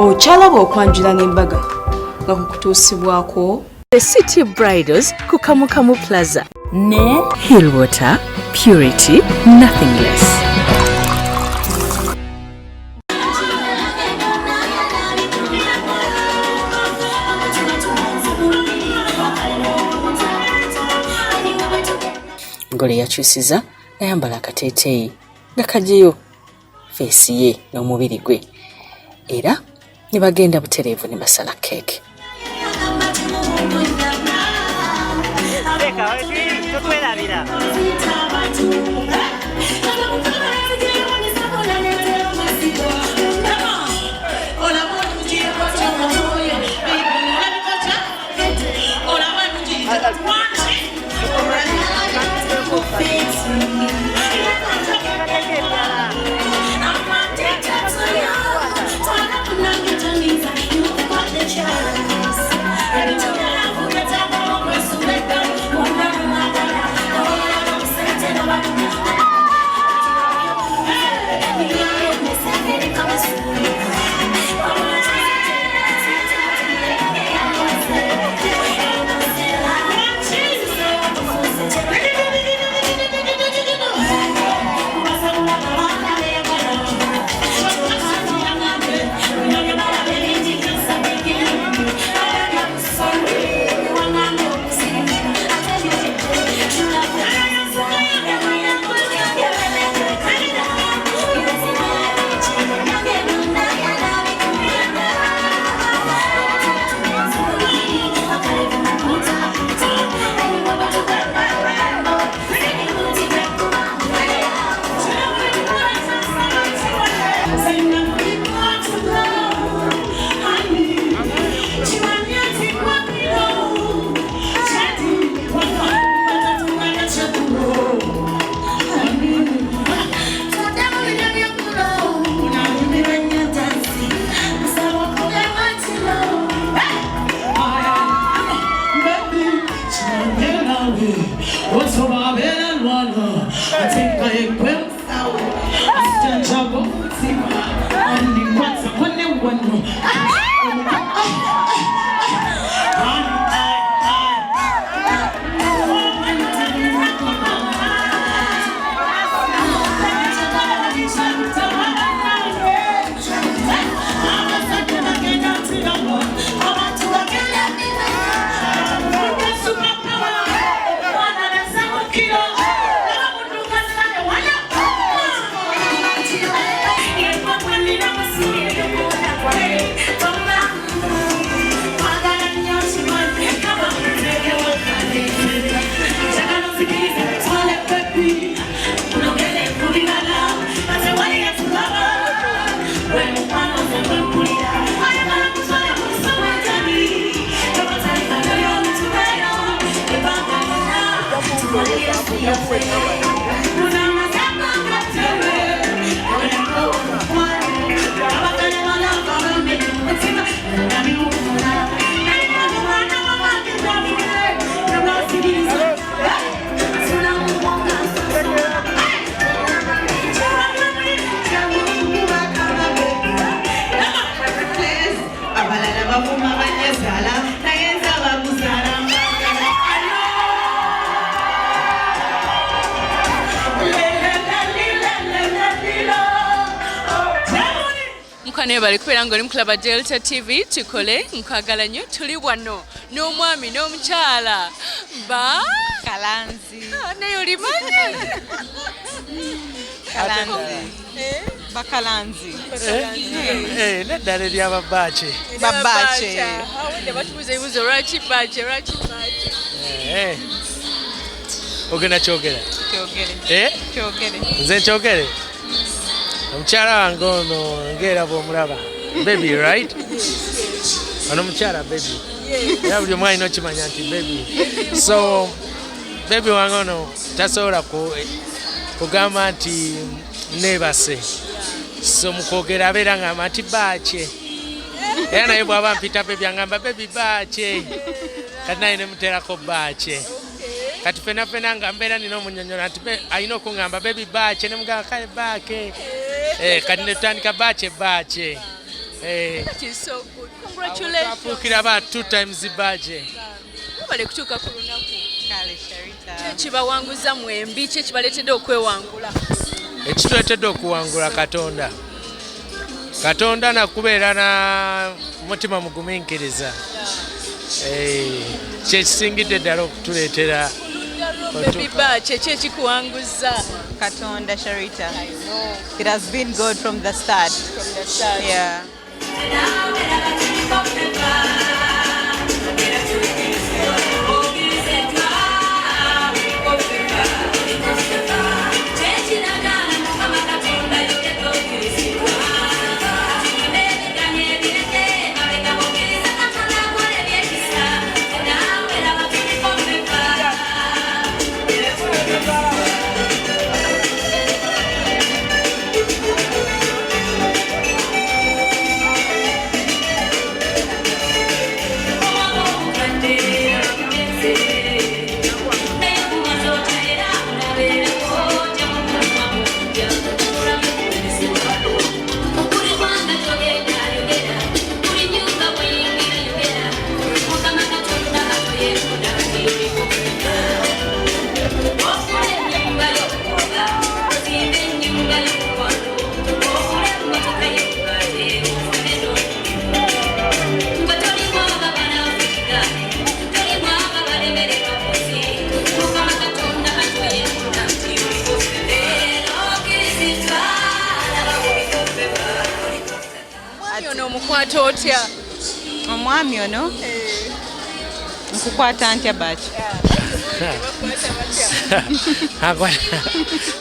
Ochalaba okwanjula n'embaga nga kukutuusibwako The City Bridals ku Kamukamu Plaza ne Hillwater Purity Nothing Less. Ngole yakyusiza ayambala akateeteeyi nga kagiyo feesi ye n'omubiri gwe era ne bagenda butereevu ne basala keeke. Bali kubera ngoli mkulaba Delta TV tukole nkagala nnyo tuli wano n'omwami n'omukyala ba Kalanzi naye olimanyi Kalanzi Bakalanzi neddala eryaba Baches Baches awedde batubuza ebibuzo lwaki Baches ogenda kyogera kyogere nze nkyogere omukyala wange ono ngera bw'omulaba baby right ono omukyala baby era buli omu alina okimanya nti baby so baby wange ono tasobola kugamba nti neebase so mukwogera abeera ngamba nti Baches era naye bw'aba mpita baby angamba baby Baches kati naye nemuteerako Baches kati fena nga mbeera nina omunyonyola nti alina okungamba baby Baches nemugamba kale Baches kati netutandika Baches That is so good. Congratulations. Afuukira about 2 times Baches. Bale kutuuka ku lunaku. Kale Sharita. Kibawanguza mwembi kye kibaleetedde okwewangula. Ekituleetedde okuwangula Katonda. Katonda nakubeera na mutima mugumiikiriza. Kyekisingidde ddala okutuleetera Baby Baches kye kikuwanguza. Katonda Sharita. It has been good from the start. Yeah. Omukwata otya? Omwami ono nkukwata ntya Baches?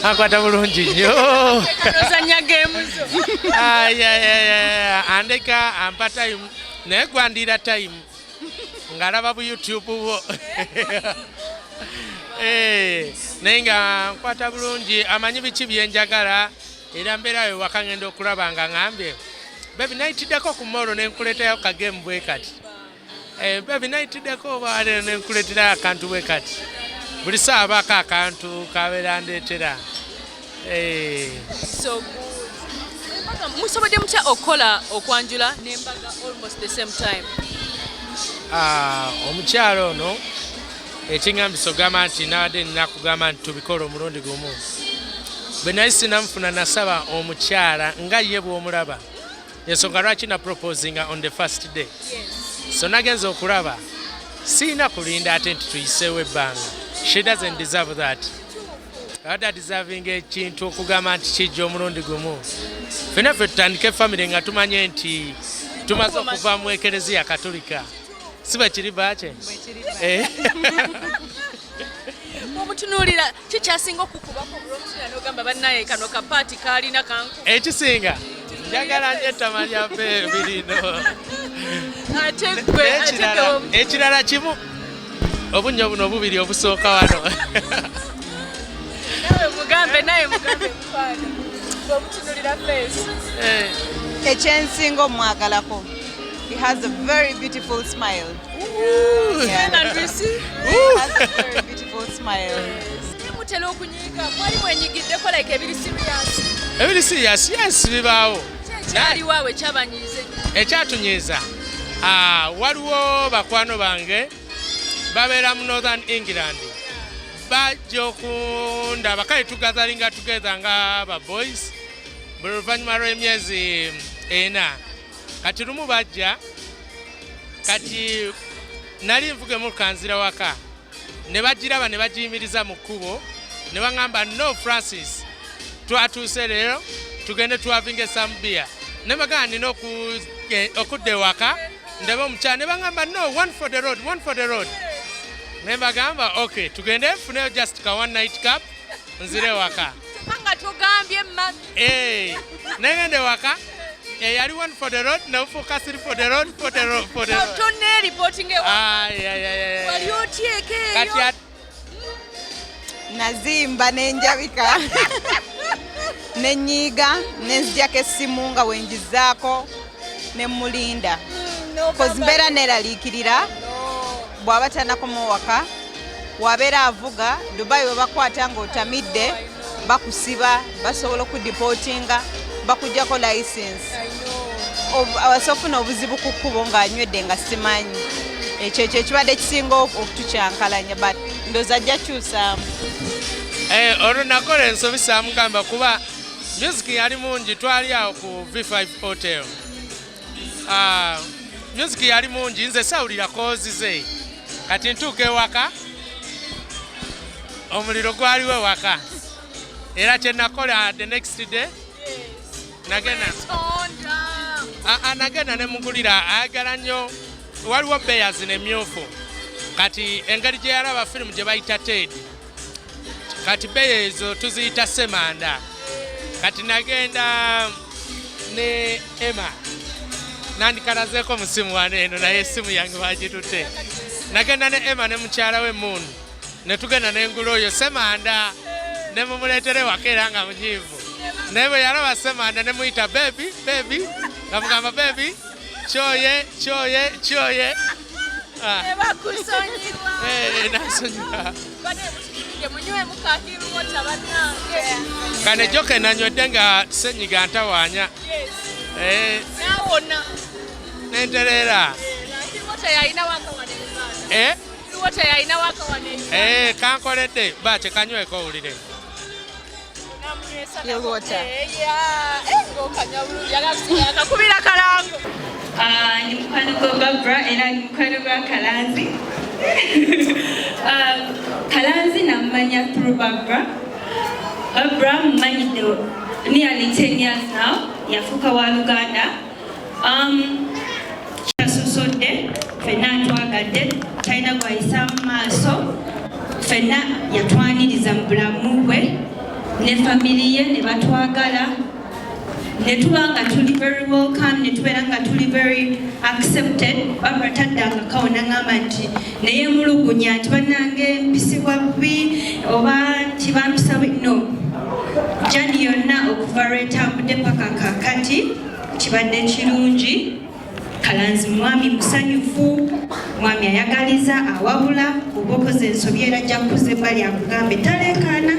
Akwata bulungi nnyo. Ozanya geemu zo. Andeka ampa time naye gwandira time ng'alaba bu YouTube bwo. Naye nga nkwata bulungi amanyi biki bye njagala era mbeerayo ewaka ngenda okulaba nga ngambye baby nayitiddeko ku molo ne nkuleetayo kagemu bwe kati. Baby nayitiddeko oba ne nkuleetera akantu bwe kati. Buli saa abaako akantu kabeera ndeetera. So good. Musobodde mutya okukola okwanjula n'embaga almost the same time? Omukyalo ono ekiŋŋambisa ogamba nti nabadde nnakugamba nti tubikola omulundi gumu. Bwe nali sinamufuna nasaba omukyala nga ye bw'omulaba. Ensonga lwaki na proposinga on the first day. So nagenza okulaba siina kulinda ate nti tuyiseewo ebbanga. She doesn't deserve that. Ada deserving ekintu okugamba nti kijja omulundi gumu. Ffenna ffe tutandike family nga tumanye nti tumaze okuva mu ekereziya katolika. Si bwe kiri Baches? Omutunuulira kikyasinga okukubako olw'omusira n'ogamba bannaye kano kapaati kaalina kanku. Ekisinga njagala nnyo ettama lyaffe birino. Ekirala kimu obunnyo buno obubiri obusooka wano. Naye mugambe mufaana. Obutunuulira face. Ekyensinga omwagalako. He has a very beautiful smile. And we see. He has a very beautiful smile. Mutera okunyiiga mwali mwenyigiddeko like ebiri serious. Ebiri serious, yes bibaawo. Kyaliwo awe kyabanyiize. Ekyatunyiiza waliwo bakwano bange babeera mu Northern England. Bajja okundaba kale tugazalinga together nga ba boys. Buli luvannyuma lw'emyezi 4. Kati lumu bajja kati nali nvuge mu kanzira waka ne bagiraba ne bagiyimiriza mu kkubo ne baŋŋamba no Francis twatuuse leero tugende twavinge some beer ne bagamba nina okudda ewaka ndabe omukyala ne baŋŋamba no one for the road ne bagamba okay tugende funeyo just ka one night cap nzire ewaka nga tugambye mma negende ewaka yali one for the road no focus for the road. Tonne reporting wali otyeko eyo. Nazimba nenjabika nenyiiga nenzijako essimu nga wenjizaako nemulinda. Kozi mbeera neeraliikirira bw'aba tannakoma waka wabeera avuga Dubai we bakwata ng'otamidde bakusiba basobola okudipootinga bakujjako license. wasofuna obuzibu ku kkubo ng'anywedde nga simanyi ekyo kibadde kisinga okutukyankalanya but ndoozi ajja kyusaamu. Olwo nakola ensobi saamugamba kuba music yali mungi twali awo ku V5 Hotel. Music yali mungi nze sawulira koozi ze kati ntuuka ewaka omuliro gwaliwo ewaka era kye nakola the next day nagenda ne mugulira ayagala nnyo waliwo Baches n'emyufu kati engeri gye yalaba firimu gye bayita Ted kati Baches ezo tuziyita semanda kati nagenda ne Emma nandikalazeeko musimu wano eno naye esimu yange bagitutte nagenda ne Emma ne mukyala we Moon ne tugenda n'engulu oyo semanda ne mumuleetere waka era nga munyiivu naye bwe yalaba semanda ne muyita bebi nga mugamba bebi kyoye nasonyiwa kane joka nanywedde nga senyiga ntawaanya nentereera kankoledde Bache kanyweko owulire ni mukwano gwa Barbra era ni mukwano gwa Kalanzi. Kalanzi namanya through Barbra. Barbra mmanyidde nearly 10 years now. Yafuuka wa Luganda. Kyasusodde ffenna twagadde talina gwayisa mu maaso ffenna yatwaniriza mu bulamu bwe ne family ye ne batwagala ne tuba nga tuli very welcome ne tubeera nga tuli very accepted. Barbra taddangako n'aŋŋamba nti naye mulugunya nti bannange mpisibwa bubi oba nti bampisa no jani yonna okuva lwetambudde paka kakati kibadde kirungi. Kalanzi mwami musanyufu, mwami ayagaliza awabula oba okoze ensobi era ajja kukuza ebbali akugambe talekaana.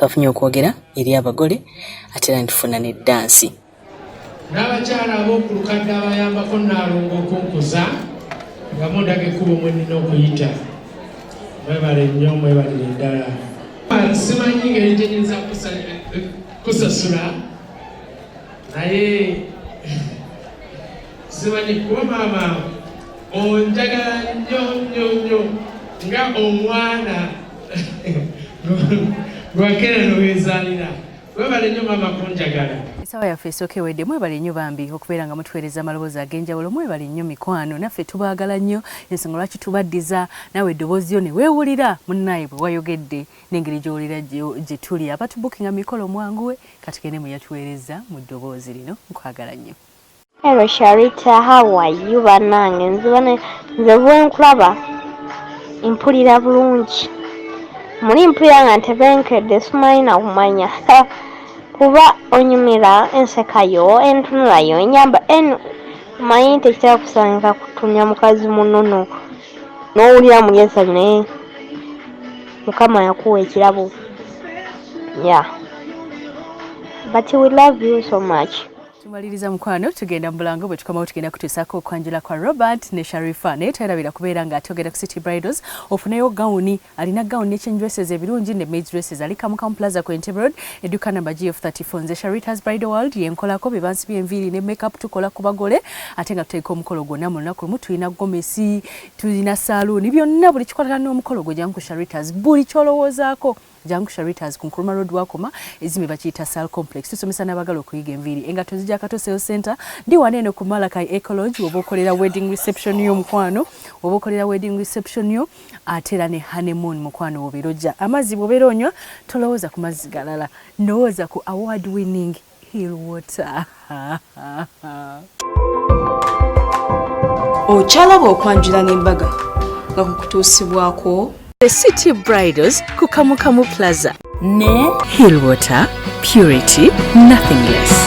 Bafunye okwogera eri abagole ate era ntufuna ne dansi. N'abakyala ab'okulukadde abayambako Nnaalongo okunkuza nga mundage ekkubo mwe nnina okuyita. Mwebale nnyo mwebalire ddala. Simanyi ngeri gye nyinza kusasula naye simanyi kuba maama onjagala nnyo nga omwana gwakera nowezaalira. Webale nnyo mama kunjagala. Sawa yaffe esookedde mwebale nnyo bambi okubeera nga mutuweereza amaloboozi ag'enjawulo. Mwebale nnyo mikwano, naffe tubaagala nnyo, ensonga lwaki tubaddiza naawe eddoboozi yo ne weewulira munnaye bwe wayogedde n'engeri gy'owulira gye tuli. Abatubukinga mikolo mwanguwe kati gende mwe yatuweereza mu ddoboozi lino. Nkwagala nnyo. Hello Sharita, how are you banange? Nze bwe nkulaba mpulira bulungi. Muli mpulira nga ntebenkedde simanyi na kumanya. Kuba onyumira enseka yo, entunula yo, enyamba manyi tekitera kusangika kutumya mukazi munono n'owulira mulyesa naye Mukama yakuwa ekirabo. Yeah. But we love you so much. Tumaliriza mukwano tugenda mulango bwe tukamawo tugenda kutuusaako okwanjula kwa Robert ne Sharifa naye tayerabira kubeera ng'atogera ku City Bridals ofuneyo gawuni. Alina gawuni n'echange dresses ebirungi ne maids dresses. Ali Kamu Plaza ku Entebbe Road edduka namba G34. Nze Sharita's Bridal World yenkolako be bansibye enviiri ne makeup tukola ku bagole ate nga tuteeka omukolo gwonna mu lunaku lumu. Tulina gomesi, tulina saluuni, byonna buli kikwatagana n'omukolo gwe jangu ku Sharita's. Buli kyolowoozaako jangu Sharita's ku Nkrumah Road wakoma ezimbe bakiyita Sal Complex. Tusomesa n'abagala okuyiga enviiri. Engato zijja Kato Sales Center ndi waneeno ku Malakai Ecology oba okolera wedding reception yo mukwano, oba okolera wedding reception yo ate era ne honeymoon mukwano obeerojja. Amazzi bw'obeera onywa tolowooza ku mazzi galala, ndowooza ku award winning Hill Water. Okyalaba okwanjula n'embaga nga kukutuusibwako The City Bridals ku Kamu Plaza ne Hill Water, purity, nothing less.